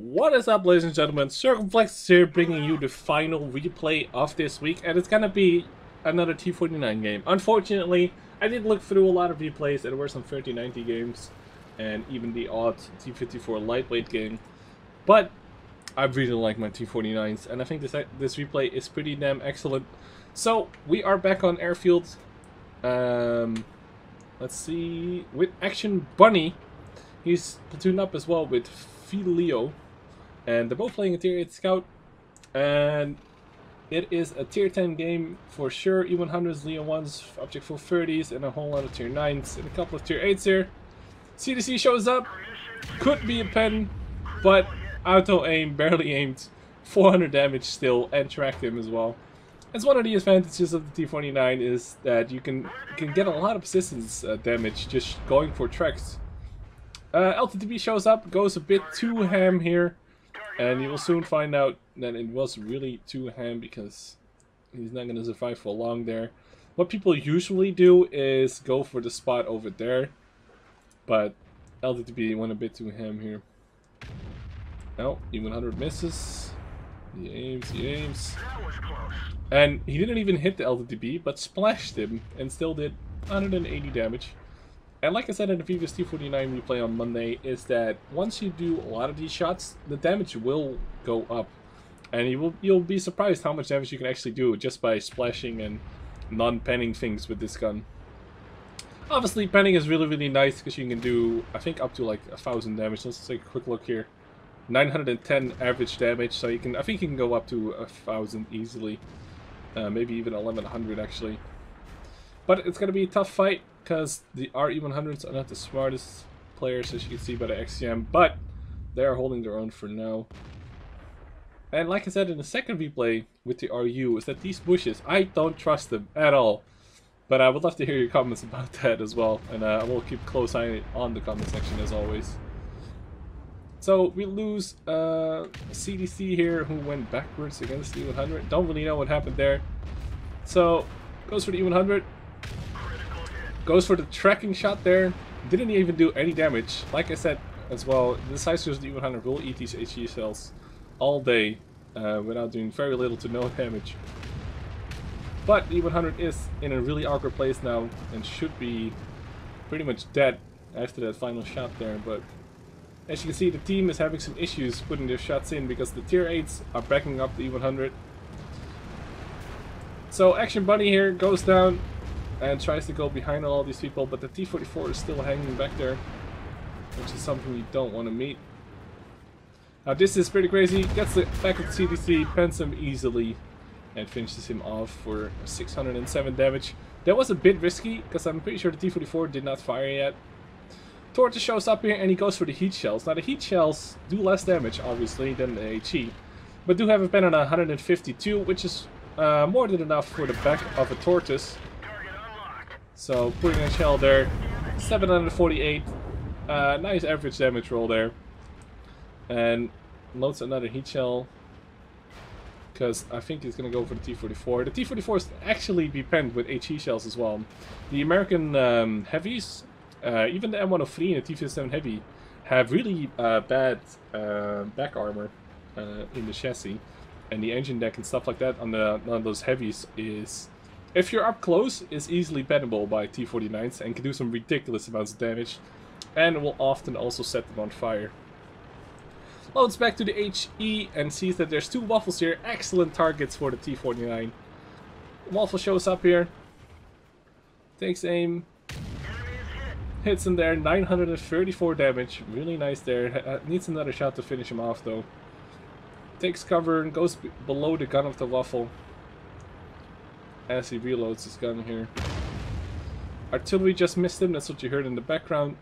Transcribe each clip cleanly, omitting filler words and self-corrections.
What is up, ladies and gentlemen? Circumflex here, bringing you the final replay of this week, and it's gonna be another T49 game. Unfortunately, I did look through a lot of replays, and there were some 3090 games, and even the odd T54 lightweight game, but I really like my T49s, and I think this replay is pretty damn excellent. So, we are back on airfield. Let's see, with Action Bunny. He's platooned up as well with Leo, and they're both playing a tier 8 scout, and it is a tier 10 game for sure. E100s, Leo 1s, object 430s, and a whole lot of tier 9s, and a couple of tier 8s here. CDC shows up, could be a pen, but auto aim, barely aimed, 400 damage still, and tracked him as well. As one of the advantages of the T49 is that you can get a lot of persistence damage just going for tracks. LTTB shows up, goes a bit too ham here, and you will soon find out that it was really too ham because he's not going to survive for long there. What people usually do is go for the spot over there, but LTTB went a bit too ham here. No, E100 misses. He aims. And he didn't even hit the LTTB, but splashed him and still did 180 damage. And like I said in the previous T49 replay on Monday, is that once you do a lot of these shots, the damage will go up. And you'll be surprised how much damage you can actually do just by splashing and non-penning things with this gun. Obviously, penning is really nice because you can do, I think, up to like 1,000 damage. Let's take a quick look here. 910 average damage, so you can, I think you can go up to 1,000 easily. Maybe even 1,100 actually. But it's going to be a tough fight, because the RE100s are not the smartest players, as you can see by the XCM, but they are holding their own for now. And like I said in the second replay with the RU, is that these bushes, I don't trust them at all. But I would love to hear your comments about that as well, and I will keep a close eye on the comment section as always. So we lose CDC here, who went backwards against the E100. Don't really know what happened there. So goes for the E100. Goes for the tracking shot there. Didn't even do any damage. Like I said as well, the sizers of the E100 will eat these HE cells all day without doing very little to no damage. But the E100 is in a really awkward place now and should be pretty much dead after that final shot there. But as you can see, the team is having some issues putting their shots in because the tier 8s are backing up the E100. So Action Bunny here goes down and tries to go behind all these people, but the T44 is still hanging back there, which is something you don't want to meet. Now this is pretty crazy. Gets the back of the CDC, pens him easily, and finishes him off for 607 damage. That was a bit risky, because I'm pretty sure the T44 did not fire yet. Tortoise shows up here and he goes for the heat shells. Now the heat shells do less damage, obviously, than the HE, but do have a pen on 152, which is more than enough for the back of a Tortoise. So putting a shell there, 748, nice average damage roll there, and loads another heat shell, because I think he's going to go for the T44. The T44s actually be penned with HE shells as well. The American heavies, even the M103 and the T57 heavy, have really bad back armor in the chassis, and the engine deck and stuff like that on those heavies is, if you're up close, is easily bannable by T49s and can do some ridiculous amounts of damage, and will often also set them on fire. Loads back to the HE and sees that there's two Waffles here, excellent targets for the T49. Waffle shows up here, takes aim, hits him there, 934 damage, really nice there. Needs another shot to finish him off though. Takes cover and goes below the gun of the Waffle as he reloads his gun here. Artillery just missed him, that's what you heard in the background.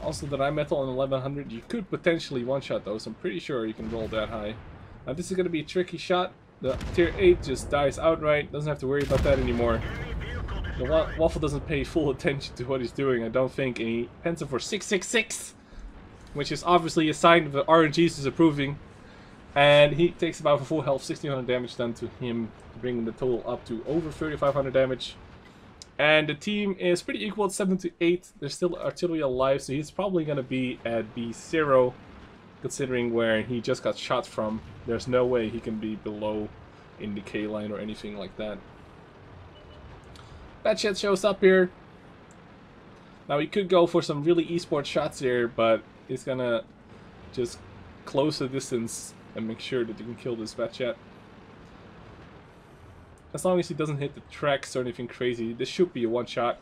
Also the Rheinmetall on 1100, you could potentially one-shot those, I'm pretty sure you can roll that high. Now this is going to be a tricky shot. The tier 8 just dies outright, doesn't have to worry about that anymore. The Waffle doesn't pay full attention to what he's doing, I don't think, and he pens him for 666, which is obviously a sign of the RNG's disapproving. And he takes about full health, 1600 damage done to him, bringing the total up to over 3500 damage. And the team is pretty equal at 7 to 8. There's still artillery alive, so he's probably going to be at B0. considering where he just got shot from. There's no way he can be below in the K line or anything like that. Batchet shows up here. Now he could go for some really esports shots here, but he's gonna just close the distance and make sure that he can kill this Batchet. As long as he doesn't hit the tracks or anything crazy, this should be a one shot.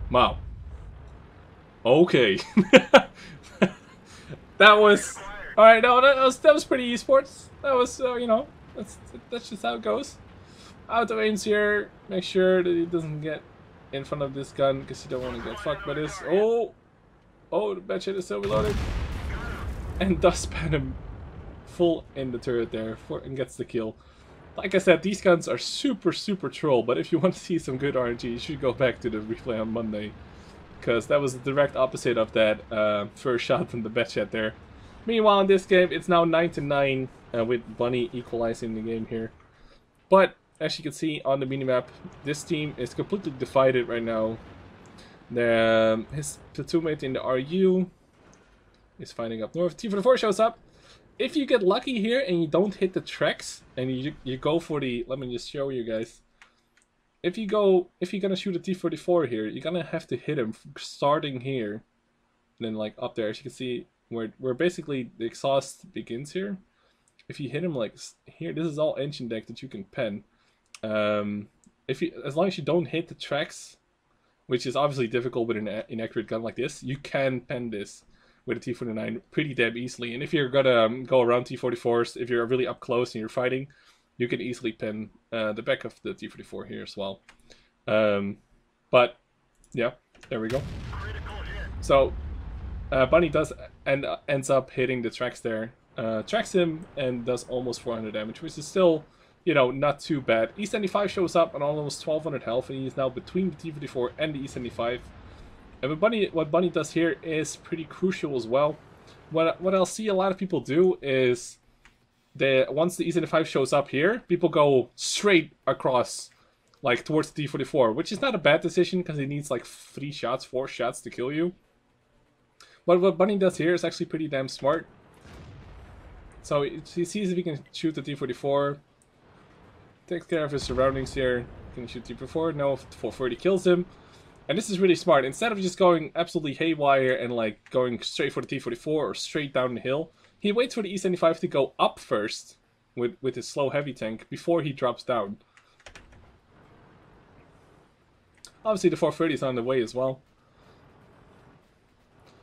Wow. Okay. That was... Alright, no, that was pretty esports. That was, you know, that's just how it goes. Auto aims here, make sure that he doesn't get in front of this gun, because you don't want to get fucked by this. Oh! Oh, the Batchet is still reloaded. And does pan him full in the turret there, and gets the kill. Like I said, these guns are super troll, but if you want to see some good RNG, you should go back to the replay on Monday. Because that was the direct opposite of that first shot from the Batchet there. Meanwhile, in this game, it's now 9-9 with Bunny equalizing the game here. But, as you can see on the minimap, this team is completely divided right now. His platoon mate in the RU is fighting up north. T49 shows up. If you get lucky here and you don't hit the tracks, and you go for the... Let me just show you guys. If you're gonna shoot a T44 here, you're gonna have to hit him starting here. And then like up there, as you can see, where basically the exhaust begins here. If you hit him like here, this is all engine deck that you can pen. As long as you don't hit the tracks, which is obviously difficult with an inaccurate gun like this, you can pen this with a T49 pretty damn easily. And if you're gonna go around T44s, if you're really up close and you're fighting, you can easily pin the back of the T44 here as well. But yeah, there we go. So Bunny ends up hitting the tracks there, tracks him and does almost 400 damage, which is still, you know, not too bad. E75 shows up on almost 1200 health, and he's now between the T44 and the E75. And what Bunny does here is pretty crucial as well. What I'll see a lot of people do is once the E75 shows up here, people go straight across, like towards the T44, which is not a bad decision because he needs like 4 shots to kill you. But what Bunny does here is actually pretty damn smart. So he sees if he can shoot the T44, takes care of his surroundings here. Can he shoot T44? No, 430 kills him. And this is really smart. Instead of just going absolutely haywire and like going straight for the T44 or straight down the hill, he waits for the E75 to go up first with his slow heavy tank before he drops down. Obviously the 430 is on the way as well.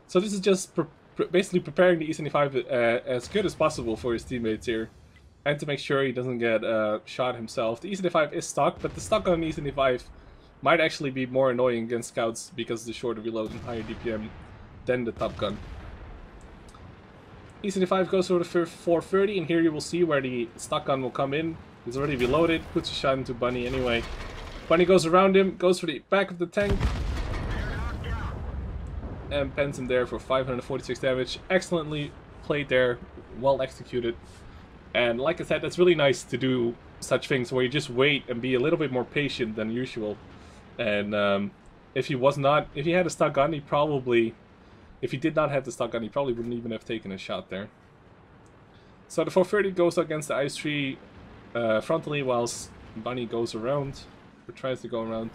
So this is just basically preparing the E75 as good as possible for his teammates here. And to make sure he doesn't get shot himself. The E75 is stuck, but the stuck on the E75 might actually be more annoying against scouts because of the shorter reload and higher DPM than the Top Gun. E75 goes for the 430, and here you will see where the stock gun will come in. He's already reloaded, puts a shot into Bunny anyway. Bunny goes around him, goes for the back of the tank, and pens him there for 546 damage. Excellently played there, well executed. And like I said, that's really nice to do such things where you just wait and be a little bit more patient than usual. And if he had a stock gun, he probably... If he did not have the stock gun, he probably wouldn't even have taken a shot there. So the 430 goes against the Ice Tree frontally, whilst Bunny goes around, or tries to go around.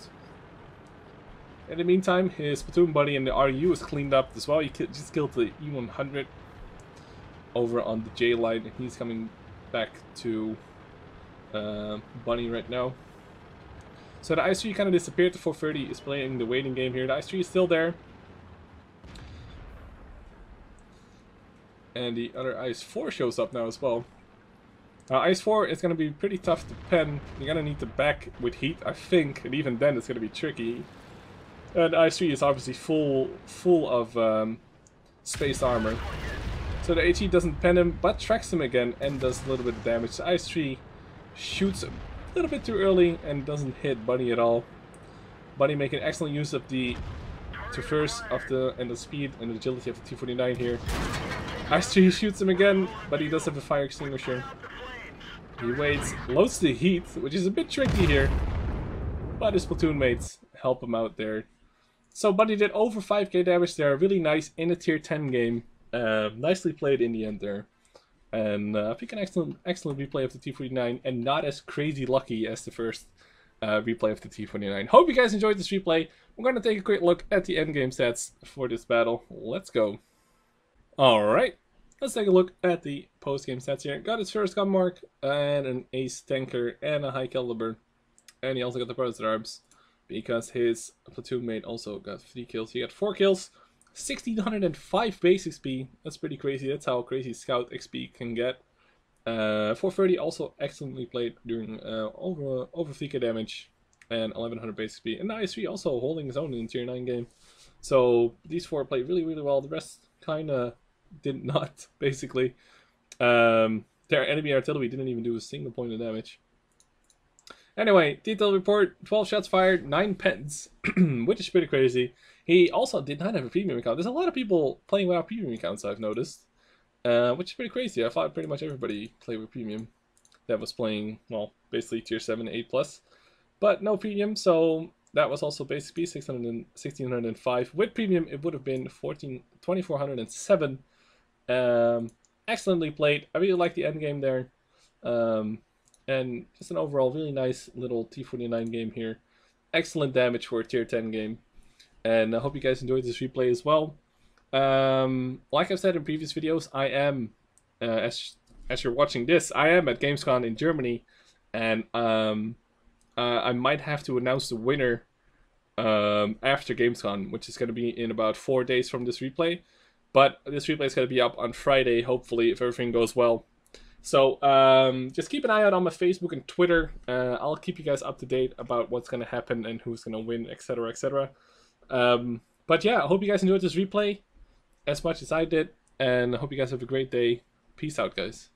In the meantime, his platoon buddy in the RU is cleaned up as well. He just killed the E100 over on the J line, and he's coming back to Bunny right now. So the Ice Tree kind of disappeared. The 430 is playing the waiting game here. The Ice Tree is still there. And the other Ice 4 shows up now as well. Now Ice 4 is going to be pretty tough to pen. You're going to need to back with heat, I think. And even then it's going to be tricky. And Ice 3 is obviously full of space armor. So the HE doesn't pen him, but tracks him again and does a little bit of damage. So Ice 3 shoots a little bit too early and doesn't hit Bunny at all. Bunny making excellent use of the traverse and the speed and the agility of the T49 here. Ice 3 shoots him again, but he does have a fire extinguisher. He waits, loads the heat, which is a bit tricky here. But his platoon mates help him out there. So Bunny did over 5k damage there, really nice in a tier 10 game. Nicely played in the end there. And I think an excellent replay of the T49, and not as crazy lucky as the first replay of the T49. Hope you guys enjoyed this replay. We're going to take a quick look at the endgame stats for this battle. Let's go. Alright, let's take a look at the post-game stats here. Got his first gun mark, and an ace tanker, and a high caliber. And he also got the Brothers Arms, because his platoon mate also got 3 kills. He got 4 kills, 1605 base XP. That's pretty crazy. That's how crazy Scout XP can get. 430 also excellently played, doing over 3k damage and 1100 base XP. And IS3 also holding his own in the tier 9 game. So these 4 played really, really well. The rest kinda did not, basically. Their enemy artillery didn't even do a single point of damage. Anyway, detailed report, 12 shots fired, 9 pens, which is pretty crazy. He also did not have a premium account. There's a lot of people playing without premium accounts, I've noticed. Which is pretty crazy. I thought pretty much everybody played with premium that was playing, well, basically tier 7, 8+. But no premium, so that was also basically 1605. With premium, it would have been 2407. Excellently played. I really like the end game there. And just an overall really nice little T49 game here. Excellent damage for a tier 10 game. And I hope you guys enjoyed this replay as well. Like I've said in previous videos, I am, as you're watching this, I am at Gamescom in Germany. And I might have to announce the winner after Gamescom, which is going to be in about 4 days from this replay. But this replay is going to be up on Friday, hopefully, if everything goes well. So just keep an eye out on my Facebook and Twitter. I'll keep you guys up to date about what's going to happen and who's going to win, etc, etc. But yeah, I hope you guys enjoyed this replay as much as I did, and I hope you guys have a great day. Peace out, guys.